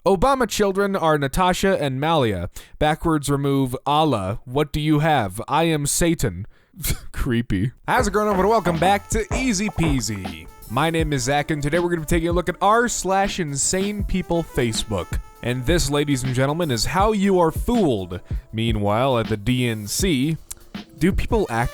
Obama children are Natasha and Malia. Backwards remove Allah. What do you have? I am Satan. Creepy. How's it going, everyone? Welcome back to Easy Peasy. My name is Zach, and today we're going to be taking a look at r/insane people Facebook. And this, ladies and gentlemen, is how you are fooled. Meanwhile, at the DNC, do people act...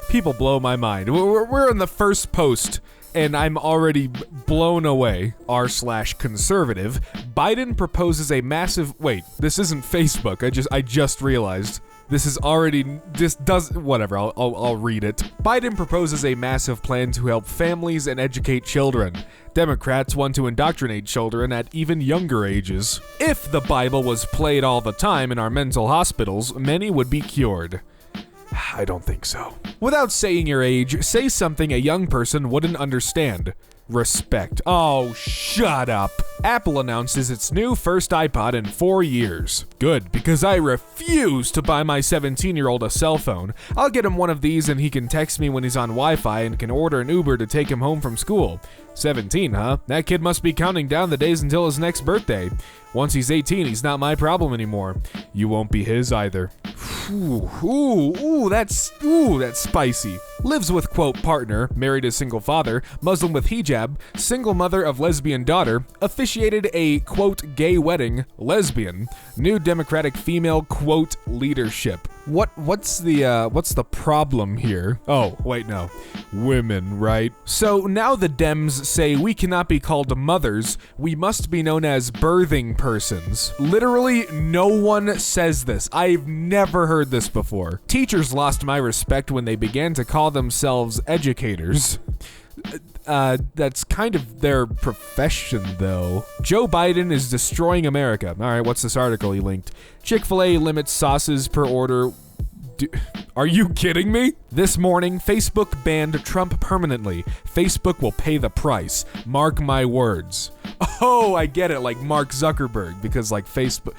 People blow my mind. We're in the first post, and I'm already blown away. r/conservative. Biden proposes a massive... Wait, this isn't Facebook. I just realized. This is already... This does... Whatever, I'll read it. Biden proposes a massive plan to help families and educate children. Democrats want to indoctrinate children at even younger ages. If the Bible was played all the time in our mental hospitals, many would be cured. I don't think so. Without saying your age, say something a young person wouldn't understand. Respect. Oh, shut up. Apple announces its new first iPod in 4 years. Good, because I refuse to buy my 17-year-old a cell phone. I'll get him one of these and he can text me when he's on Wi-Fi and can order an Uber to take him home from school. 17, huh? That kid must be counting down the days until his next birthday. Once he's 18, he's not my problem anymore. You won't be his either. Ooh, that's spicy. Lives with, quote, partner, married a single father, Muslim with hijab, single mother of lesbian daughter, officiated a, quote, gay wedding, lesbian, new Democratic female, quote, leadership. What's the problem here? Oh, wait, no. Women, right? So now the Dems say we cannot be called mothers, we must be known as birthing persons. Literally, no one says this. I've never heard this before. Teachers lost my respect when they began to call themselves educators. That's kind of their profession, though. Joe Biden is destroying America. All right, what's this article he linked? Chick-fil-A limits sauces per order. Are you kidding me? This morning, Facebook banned Trump permanently. Facebook will pay the price. Mark my words. Oh, I get it, like Mark Zuckerberg, because like Facebook...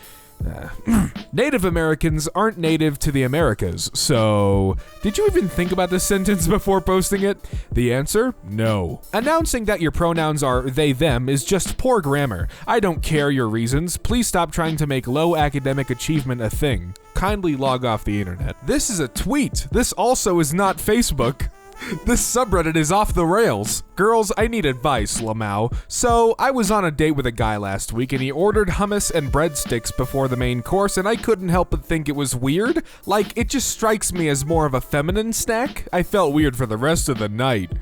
Native Americans aren't native to the Americas, so... Did you even think about this sentence before posting it? The answer? No. Announcing that your pronouns are they, them is just poor grammar. I don't care your reasons. Please stop trying to make low academic achievement a thing. Kindly log off the internet. This is a tweet. This also is not Facebook. This subreddit is off the rails. Girls, I need advice, Lamau. So, I was on a date with a guy last week and he ordered hummus and breadsticks before the main course and I couldn't help but think it was weird. Like, it just strikes me as more of a feminine snack. I felt weird for the rest of the night.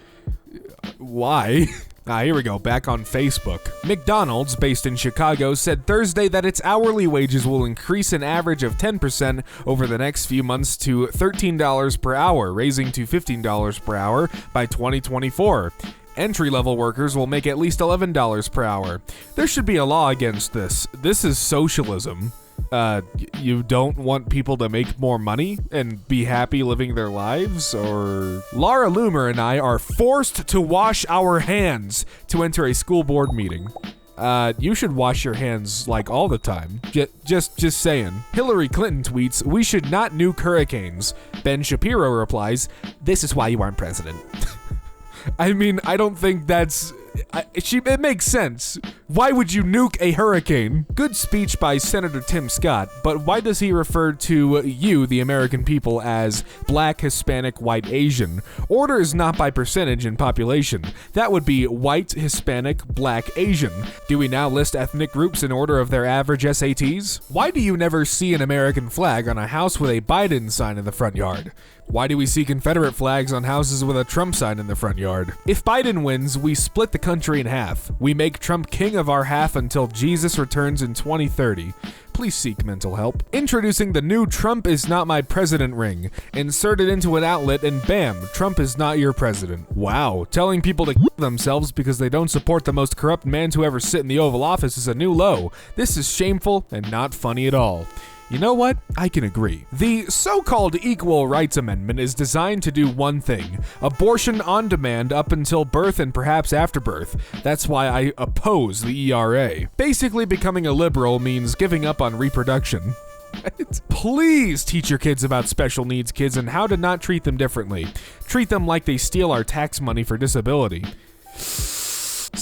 Why? Here we go, back on Facebook. McDonald's, based in Chicago, said Thursday that its hourly wages will increase an average of 10% over the next few months to $13 per hour, raising to $15 per hour by 2024. Entry-level workers will make at least $11 per hour. There should be a law against this. This is socialism. You don't want people to make more money and be happy living their lives, or... Laura Loomer and I are forced to wash our hands to enter a school board meeting. You should wash your hands, like, all the time. Just saying. Hillary Clinton tweets, we should not nuke hurricanes. Ben Shapiro replies, this is why you aren't president. I mean, I don't think that's... it makes sense. Why would you nuke a hurricane? Good speech by Senator Tim Scott, but why does he refer to you, the American people, as black, Hispanic, white, Asian? Order is not by percentage in population. That would be white, Hispanic, black, Asian. Do we now list ethnic groups in order of their average SATs? Why do you never see an American flag on a house with a Biden sign in the front yard? Why do we see Confederate flags on houses with a Trump sign in the front yard? If Biden wins, we split the country in half. We make Trump king of our half until Jesus returns in 2030. Please seek mental help. Introducing the new Trump is not my president ring. Insert it into an outlet and bam, Trump is not your president. Wow, telling people to themselves because they don't support the most corrupt man to ever sit in the Oval Office is a new low. This is shameful and not funny at all. You know what? I can agree. The so-called Equal Rights Amendment is designed to do one thing: abortion on demand up until birth and perhaps after birth. That's why I oppose the ERA. Basically, becoming a liberal means giving up on reproduction. Please teach your kids about special needs kids and how to not treat them differently. Treat them like they steal our tax money for disability.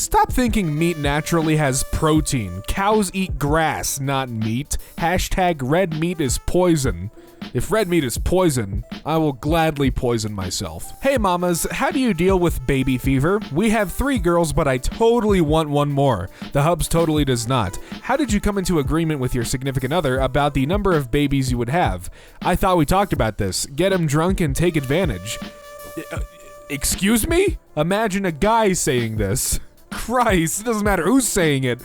Stop thinking meat naturally has protein. Cows eat grass, not meat. Hashtag red meat is poison. If red meat is poison, I will gladly poison myself. Hey mamas, how do you deal with baby fever? We have 3 girls, but I totally want one more. The Hubs totally does not. How did you come into agreement with your significant other about the number of babies you would have? I thought we talked about this. Get him drunk and take advantage. Excuse me? Imagine a guy saying this. Christ, it doesn't matter who's saying it.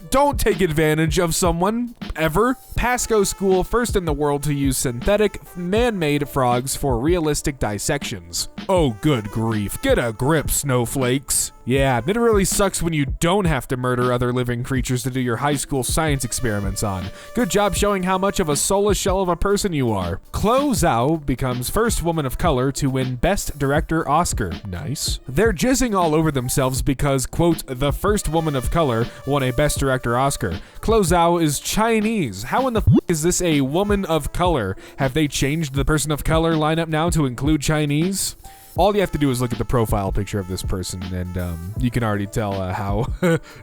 Don't take advantage of someone, ever. Pasco School, first in the world to use synthetic, man-made frogs for realistic dissections. Oh, good grief. Get a grip, snowflakes. Yeah, it really sucks when you don't have to murder other living creatures to do your high school science experiments on. Good job showing how much of a soulless shell of a person you are. Chloe Zhao becomes first woman of color to win Best Director Oscar. Nice. They're jizzing all over themselves because, quote, the first woman of color won a Best Director Oscar. Chloe Zhao is Chinese. How in the f*** is this a woman of color? Have they changed the person of color lineup now to include Chinese? All you have to do is look at the profile picture of this person, and you can already tell how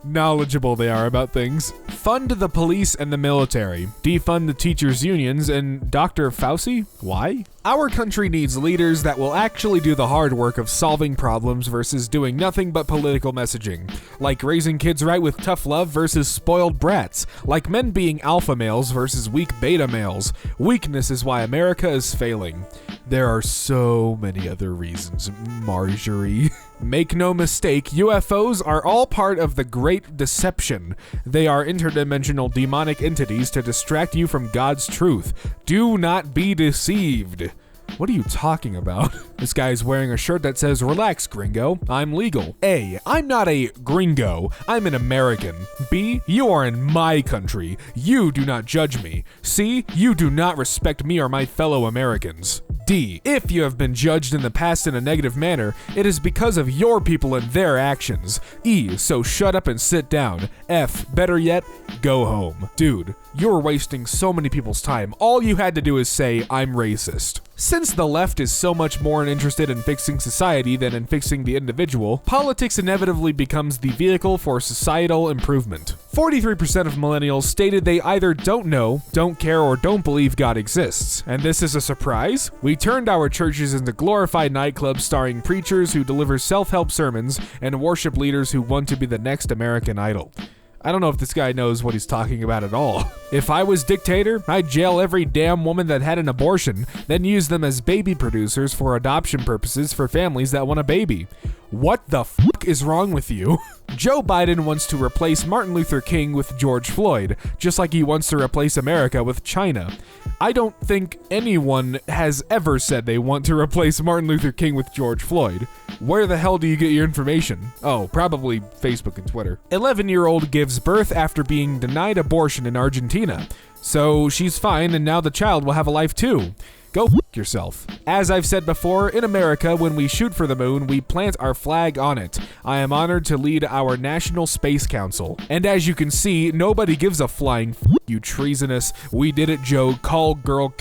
knowledgeable they are about things. Fund the police and the military. Defund the teachers' unions and Dr. Fauci? Why? Our country needs leaders that will actually do the hard work of solving problems versus doing nothing but political messaging. Like raising kids right with tough love versus spoiled brats. Like men being alpha males versus weak beta males. Weakness is why America is failing. There are so many other reasons, Marjorie. Make no mistake, UFOs are all part of the Great Deception. They are interdimensional demonic entities to distract you from God's truth. Do not be deceived. What are you talking about? This guy is wearing a shirt that says, relax, gringo, I'm legal. A, I'm not a gringo, I'm an American. B, you are in my country. You do not judge me. C, you do not respect me or my fellow Americans. D, if you have been judged in the past in a negative manner, it is because of your people and their actions. E, so shut up and sit down. F, better yet, go home. Dude, you're wasting so many people's time. All you had to do is say, I'm racist. Since the left is so much more interested in fixing society than in fixing the individual, politics inevitably becomes the vehicle for societal improvement. 43% of millennials stated they either don't know, don't care, or don't believe God exists. And this is a surprise? We turned our churches into glorified nightclubs starring preachers who deliver self-help sermons and worship leaders who want to be the next American Idol. I don't know if this guy knows what he's talking about at all. If I was dictator, I'd jail every damn woman that had an abortion, then use them as baby producers for adoption purposes for families that want a baby. What the fuck is wrong with you? Joe Biden wants to replace Martin Luther King with George Floyd, just like he wants to replace America with China. I don't think anyone has ever said they want to replace Martin Luther King with George Floyd. Where the hell do you get your information? Oh, probably Facebook and Twitter. 11-year-old gives birth after being denied abortion in Argentina. So she's fine, and now the child will have a life too. Go f*** yourself. As I've said before, in America, when we shoot for the moon, we plant our flag on it. I am honored to lead our National Space Council. And as you can see, nobody gives a flying f***, you treasonous, we did it Joe, call girl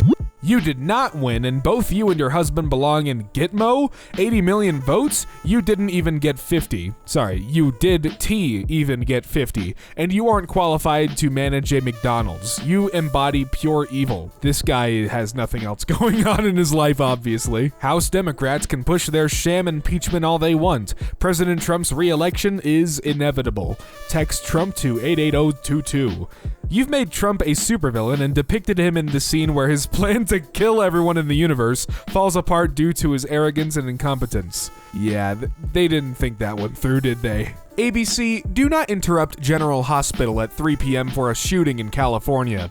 You did not win, and both you and your husband belong in Gitmo? 80 million votes? You didn't even get 50. Sorry, you did even get 50. And you aren't qualified to manage a McDonald's. You embody pure evil. This guy has nothing else going on in his life, obviously. House Democrats can push their sham impeachment all they want. President Trump's re-election is inevitable. Text Trump to 88022. You've made Trump a supervillain and depicted him in the scene where his plan to kill everyone in the universe falls apart due to his arrogance and incompetence. Yeah, they didn't think that one through, did they? ABC, do not interrupt General Hospital at 3 p.m. for a shooting in California.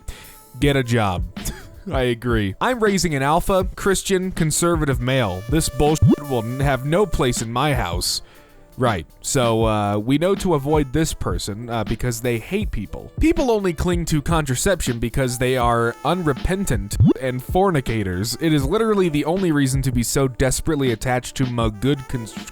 Get a job. I agree. I'm raising an alpha, Christian, conservative male. This bullshit will have no place in my house. Right, so we know to avoid this person because they hate people. People only cling to contraception because they are unrepentant and fornicators. It is literally the only reason to be so desperately attached to good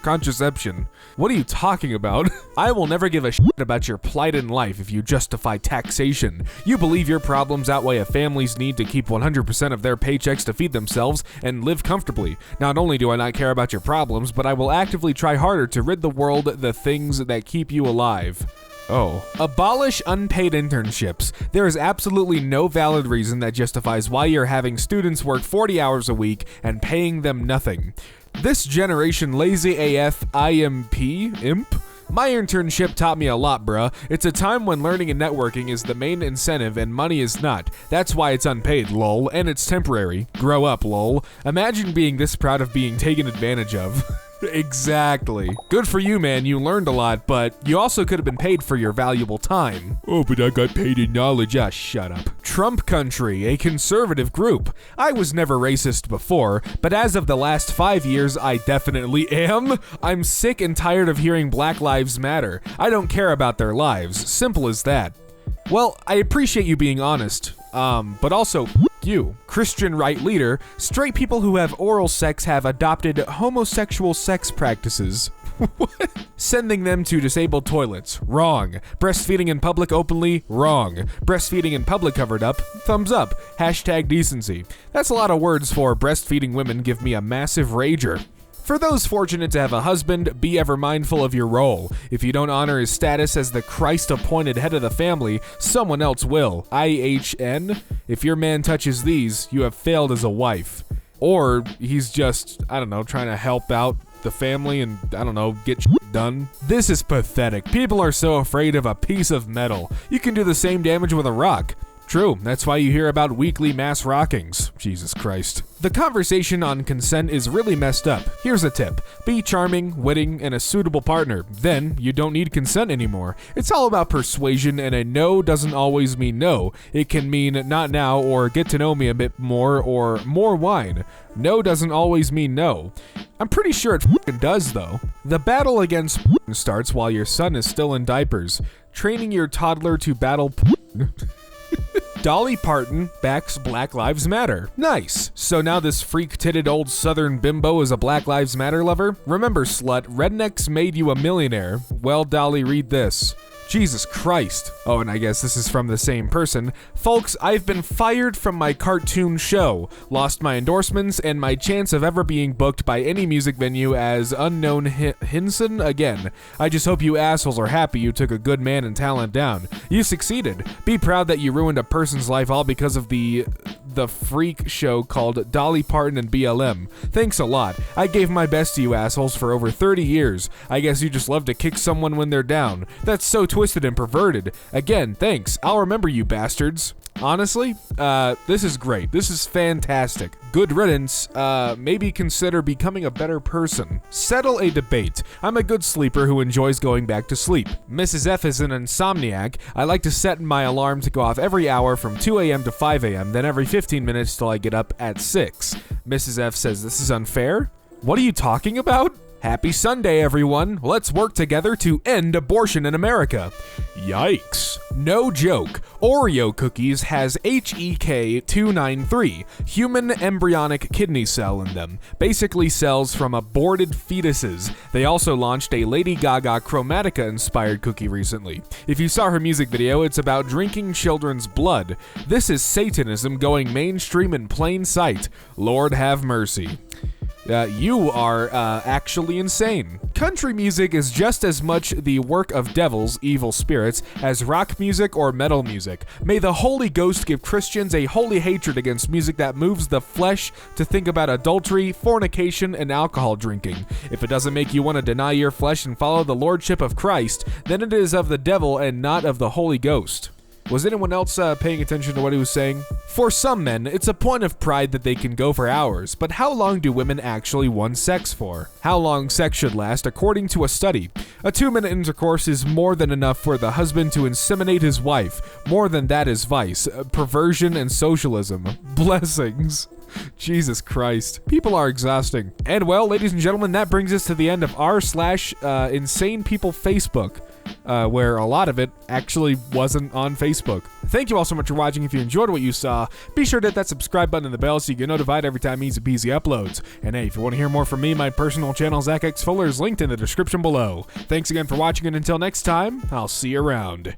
contraception. What are you talking about? I will never give a shit about your plight in life if you justify taxation. You believe your problems outweigh a family's need to keep 100% of their paychecks to feed themselves and live comfortably. Not only do I not care about your problems, but I will actively try harder to rid the world the things that keep you alive. Oh. Abolish unpaid internships. There is absolutely no valid reason that justifies why you're having students work 40 hours a week and paying them nothing. This generation lazy AF imp? My internship taught me a lot, bruh. It's a time when learning and networking is the main incentive and money is not. That's why it's unpaid, lol, and it's temporary. Grow up, lol. Imagine being this proud of being taken advantage of. Exactly. Good for you, man. You learned a lot, but you also could have been paid for your valuable time. Oh, but I got paid in knowledge. Ah, shut up. Trump Country, a conservative group. I was never racist before, but as of the last 5 years, I definitely am. I'm sick and tired of hearing Black Lives Matter. I don't care about their lives. Simple as that. Well, I appreciate you being honest. But also, you. Christian right leader, straight people who have oral sex have adopted homosexual sex practices. What? Sending them to disabled toilets. Wrong. Breastfeeding in public openly. Wrong. Breastfeeding in public covered up. Thumbs up. Hashtag decency. That's a lot of words for breastfeeding women give me a massive rager. For those fortunate to have a husband, be ever mindful of your role. If you don't honor his status as the Christ-appointed head of the family, someone else will. IHN? If your man touches these, you have failed as a wife. Or he's just, I don't know, trying to help out the family and, I don't know, get done. This is pathetic. People are so afraid of a piece of metal. You can do the same damage with a rock. True, that's why you hear about weekly mass rockings. Jesus Christ. The conversation on consent is really messed up. Here's a tip. Be charming, witty, and a suitable partner. Then, you don't need consent anymore. It's all about persuasion, and a no doesn't always mean no. It can mean not now, or get to know me a bit more, or more wine. No doesn't always mean no. I'm pretty sure it f***ing does, though. The battle against starts while your son is still in diapers. Training your toddler to battle Dolly Parton backs Black Lives Matter. Nice. So now this freak-titted old southern bimbo is a Black Lives Matter lover? Remember, slut, rednecks made you a millionaire. Well, Dolly, read this. Jesus Christ. Oh, and I guess this is from the same person. Folks, I've been fired from my cartoon show, lost my endorsements, and my chance of ever being booked by any music venue as unknown Hinson again. I just hope you assholes are happy you took a good man and talent down. You succeeded. Be proud that you ruined a person's life all because of the freak show called Dolly Parton and BLM. Thanks a lot. I gave my best to you assholes for over 30 years. I guess you just love to kick someone when they're down. That's so twisted and perverted. Again, thanks. I'll remember you bastards. Honestly, this is great. This is fantastic. Good riddance. Maybe consider becoming a better person. Settle a debate. I'm a good sleeper who enjoys going back to sleep. Mrs. F is an insomniac. I like to set my alarm to go off every hour from 2 a.m. to 5 a.m., then every 15 minutes till I get up at 6. Mrs. F says this is unfair? What are you talking about? Happy Sunday, everyone. Let's work together to end abortion in America. Yikes. No joke. Oreo cookies has HEK293, human embryonic kidney cell in them, basically cells from aborted fetuses. They also launched a Lady Gaga Chromatica-inspired cookie recently. If you saw her music video, it's about drinking children's blood. This is Satanism going mainstream in plain sight. Lord have mercy. You are actually insane. Country music is just as much the work of devils, evil spirits, as rock music or metal music. May the Holy Ghost give Christians a holy hatred against music that moves the flesh to think about adultery, fornication, and alcohol drinking. If it doesn't make you want to deny your flesh and follow the lordship of Christ, then it is of the devil and not of the Holy Ghost. Was anyone else paying attention to what he was saying? For some men, it's a point of pride that they can go for hours, but how long do women actually want sex for? How long sex should last according to a study? A 2-minute intercourse is more than enough for the husband to inseminate his wife. More than that is vice, perversion, and socialism. Blessings. Jesus Christ. People are exhausting. And well, ladies and gentlemen, that brings us to the end of r/insane people Facebook. Where a lot of it actually wasn't on Facebook. Thank you all so much for watching. If you enjoyed what you saw, be sure to hit that subscribe button and the bell so you get notified every time Easy Peasy uploads. And hey, if you want to hear more from me, my personal channel, Zach X Fuller, is linked in the description below. Thanks again for watching, and until next time, I'll see you around.